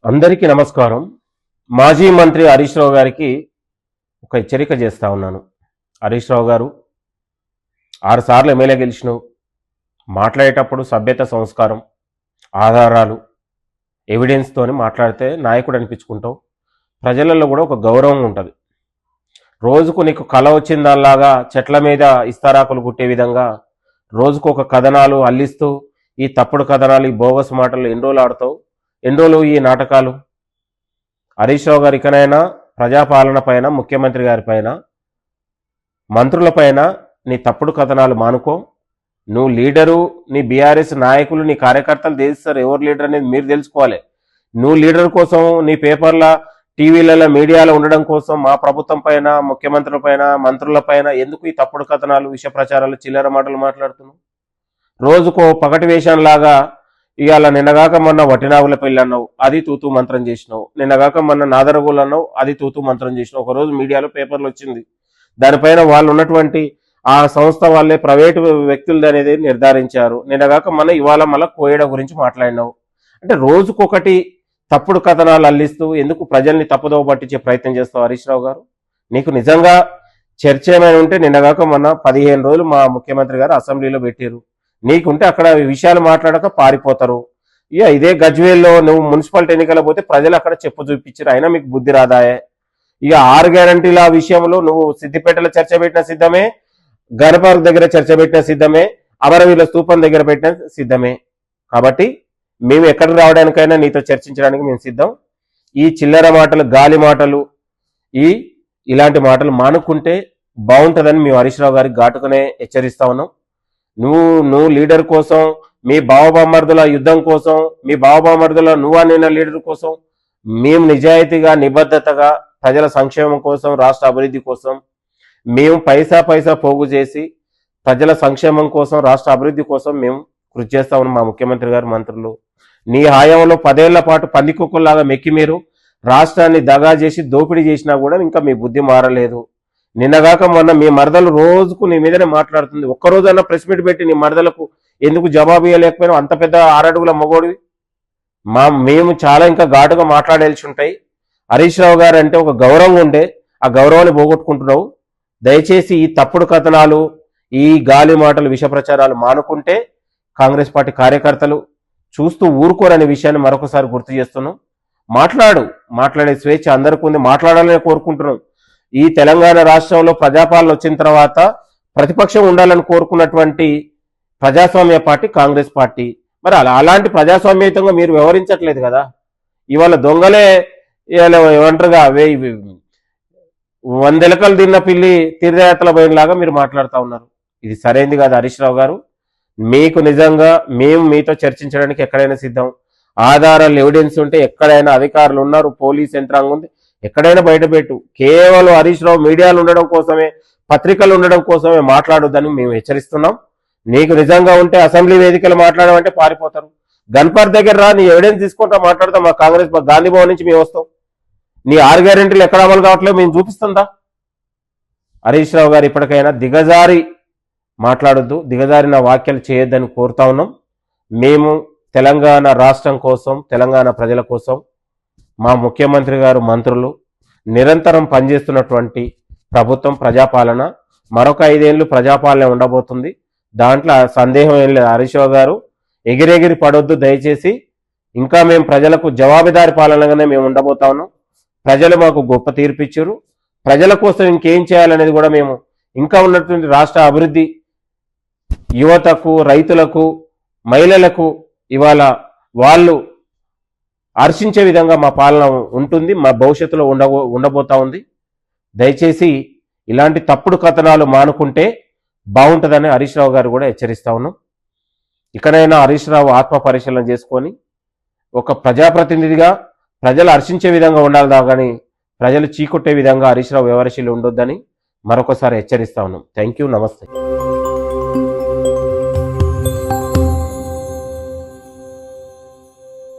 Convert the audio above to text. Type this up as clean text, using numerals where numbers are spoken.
అందరికీ నమస్కారం. మాజీ మంత్రి హరీష్ రావు గారికి ఒక హెచ్చరిక చేస్తా ఉన్నాను. హరీష్ రావు గారు 6 సార్లు ఎమ్మెల్యే గెలిచినావు. మాట్లాడేటప్పుడు సభ్యత, సంస్కారం, ఆధారాలు, ఎవిడెన్స్తోని మాట్లాడితే నాయకుడు అనిపించుకుంటావు. ప్రజలలో కూడా ఒక గౌరవం ఉంటుంది. రోజుకు నీకు కళ వచ్చిందల్లాగా చెట్ల మీద ఇస్తారాకులు కుట్టే విధంగా రోజుకు ఒక కథనాలు అల్లిస్తూ ఈ తప్పుడు కథనాలు, ఈ బోగస్ మాటలు ఎన్ని రోజులు ఆడతావు? ఎన్ని రోజులు ఈ నాటకాలు? హరీష్ రావు గారు ఇకనైనా ప్రజాపాలన పైన, ముఖ్యమంత్రి గారి పైన, మంత్రుల పైన నీ తప్పుడు కథనాలు మానుకో. నువ్వు లీడరు, నీ బీఆర్ఎస్ నాయకులు, నీ కార్యకర్తలు తెలుస్తారు ఎవరు లీడర్ అనేది మీరు తెలుసుకోవాలి. నువ్వు లీడర్ కోసం నీ పేపర్ల, టీవీలలో, మీడియాలో ఉండడం కోసం మా ప్రభుత్వం పైన, ముఖ్యమంత్రుల పైన, మంత్రుల పైన ఎందుకు ఈ తప్పుడు కథనాలు, విష ప్రచారాలు, చిల్లర మాటలు మాట్లాడుతున్నావు? రోజుకో పగటి వేషంలాగా ఇవాళ నిన్నగాక మొన్న వటినాగుల పెళ్ళి అన్నావు, అది తూతూ మంత్రం చేసినావు. నిన్నగాక మొన్న నాదరగోలు అన్నావు, అది తూతూ మంత్రం చేసినావు. ఒకరోజు మీడియాలో పేపర్లు వచ్చింది, దానిపైన వాళ్ళు ఉన్నటువంటి ఆ సంస్థ వాళ్ళే ప్రైవేటు వ్యక్తులు అనేది నిర్ధారించారు. నిన్నగాక మొన్న ఇవాళ మళ్ళీ కోయడ గురించి మాట్లాడినావు. అంటే రోజుకొకటి తప్పుడు కథనాలు అల్లిస్తూ ఎందుకు ప్రజల్ని తప్పుదోవ పట్టించే ప్రయత్నం చేస్తావు హరీష్ రావు గారు? నీకు నిజంగా చర్చ ఏమైనా ఉంటే నిన్నగాక మొన్న 15 రోజులు మా ముఖ్యమంత్రి గారు అసెంబ్లీలో పెట్టారు. నీకుంటే అక్కడ విషయాలు మాట్లాడక పారిపోతారు. ఇక ఇదే గజ్వేల్లో నువ్వు మున్సిపాలిటీ ఎన్నికల పోతే ప్రజలు అక్కడ చెప్పు చూపించారు, అయినా మీకు బుద్ధి రాదాయే. ఇక 6 గ్యారంటీల విషయంలో నువ్వు సిద్దిపేటలో చర్చ పెట్టిన సిద్ధమే, గణపార్క్ దగ్గర చర్చ పెట్టిన సిద్ధమే, అమరవీరుల స్తూపం దగ్గర పెట్టిన సిద్ధమే. కాబట్టి మేము ఎక్కడికి రావడానికైనా నీతో చర్చించడానికి మేము సిద్ధం. ఈ చిల్లర మాటలు, గాలి మాటలు, ఇలాంటి మాటలు మానుకుంటే బాగుంటుందని మేము హరీష్ రావు గారికి ఘాటుగానే హెచ్చరిస్తా ఉన్నాం. నువ్వు లీడర్ కోసం, మీ బావబామర్దుల యుద్ధం కోసం, మీ బావబామర్దుల నువ్వనిన లీడర్ కోసం మేము నిజాయితీగా, నిబద్ధతగా ప్రజల సంక్షేమం కోసం, రాష్ట్ర అభివృద్ధి కోసం మేము పైసా పోగు చేసి ప్రజల సంక్షేమం కోసం, రాష్ట్ర అభివృద్ధి కోసం మేము కృషి చేస్తా ఉన్నాం. మా ముఖ్యమంత్రి గారు, మంత్రులు నీ హయాంలో 10 ఏళ్ల పాటు పందికొక్కుల్లాగా మెక్కి మీరు రాష్ట్రాన్ని దగా చేసి దోపిడీ చేసినా కూడా ఇంకా మీ బుద్ధి మారలేదు. నిన్నగాక మొన్న మీ మరదలు రోజుకు నీ మీదనే మాట్లాడుతుంది. ఒక్కరోజన్నా ప్రెస్ మీట్ పెట్టి నీ మరదలకు ఎందుకు జవాబు ఇవ్వలేకపోయినా? అంత పెద్ద 6 అడుగుల మొగోడివి. మేము చాలా ఇంకా ఘాటుగా మాట్లాడాల్సి ఉంటాయి. హరీష్ రావు గారు అంటే ఒక గౌరవం ఉండే, ఆ గౌరవాన్ని పోగొట్టుకుంటున్నావు. దయచేసి ఈ తప్పుడు కథనాలు, ఈ గాలి మాటలు, విష ప్రచారాలు మానుకుంటే కాంగ్రెస్ పార్టీ కార్యకర్తలు చూస్తూ ఊరుకోరనే విషయాన్ని మరొకసారి గుర్తు చేస్తున్నాం. మాట్లాడే స్వేచ్ఛ అందరికీ ఉంది, మాట్లాడాలని కోరుకుంటున్నాం. ఈ తెలంగాణ రాష్ట్రంలో ప్రజాపాలన వచ్చిన తర్వాత ప్రతిపక్షం ఉండాలని కోరుకున్నటువంటి ప్రజాస్వామ్య పార్టీ కాంగ్రెస్ పార్టీ. మరి అలాంటి ప్రజాస్వామ్యయుతంగా మీరు వ్యవహరించట్లేదు కదా. ఇవాళ దొంగలే ఏమంటారుగా 100 ఎలకలు తిన్న పిల్లి తీర్థయాత్రల పోయినలాగా మీరు మాట్లాడుతూ ఉన్నారు. ఇది సరైనది కాదు హరీష్ రావు గారు. మీకు నిజంగా మేము మీతో చర్చించడానికి ఎక్కడైనా సిద్ధం. ఆధారాలు, ఎవిడెన్స్ ఉంటే ఎక్కడైనా అధికారులు ఉన్నారు, పోలీస్ యంత్రాంగం ఉంది, ఎక్కడైనా బయటపెట్టు. కేవలం హరీష్ రావు మీడియాలు ఉండడం కోసమే, పత్రికలు ఉండడం కోసమే మాట్లాడొద్దని మేము హెచ్చరిస్తున్నాం. నీకు నిజంగా ఉంటే అసెంబ్లీ వేదికలు మాట్లాడమంటే పారిపోతారు. గన్పార్క్ దగ్గర రా, నీ ఎవిడెన్స్ తీసుకుంటా మాట్లాడతాం. మా కాంగ్రెస్ గాంధీ భవన్ నుంచి మేము వస్తాం. నీ 6 గ్యారెంటీలు ఎక్కడ అమలు కావట్లేదు మేము చూపిస్తుందా? హరీష్ రావు గారు ఇప్పటికైనా దిగజారి మాట్లాడొద్దు, దిగజారిన వ్యాఖ్యలు చేయొద్దని కోరుతా ఉన్నాం. మేము తెలంగాణ రాష్ట్రం కోసం, తెలంగాణ ప్రజల కోసం మా ముఖ్యమంత్రి గారు, మంత్రులు నిరంతరం పనిచేస్తున్నటువంటి ప్రభుత్వం, ప్రజాపాలన మరొక 5 ఏళ్ళు ప్రజాపాలన ఉండబోతుంది. దాంట్లో సందేహం ఏం లేదు. హరీష్ రావు గారు ఎగిరెగిరి పడొద్దు దయచేసి. ఇంకా మేము ప్రజలకు జవాబుదారి పాలనగానే మేము ఉండబోతా ఉన్నాం. ప్రజలు మాకు గొప్ప తీర్పిచ్చారు. ప్రజల కోసం ఇంకేం చేయాలనేది కూడా మేము ఇంకా ఉన్నటువంటి రాష్ట్ర అభివృద్ధి, యువతకు, రైతులకు, మహిళలకు ఇవాళ వాళ్ళు హర్షించే విధంగా మా పాలన ఉంటుంది, మా భవిష్యత్తులో ఉండబోతా ఉంది. దయచేసి ఇలాంటి తప్పుడు కథనాలు మానుకుంటే బాగుంటుందని హరీష్ రావు గారు కూడా హెచ్చరిస్తా ఉన్నాం. ఇకనైనా హరీష్ రావు ఆత్మ పరిశీలన చేసుకొని ఒక ప్రజాప్రతినిధిగా ప్రజలు హర్షించే విధంగా ఉండాలి, కానీ ప్రజలు చీకొట్టే విధంగా హరీష్ రావు వ్యవహారశీలు ఉండొద్దని మరొకసారి హెచ్చరిస్తా ఉన్నాం. థ్యాంక్ యూ, నమస్తే.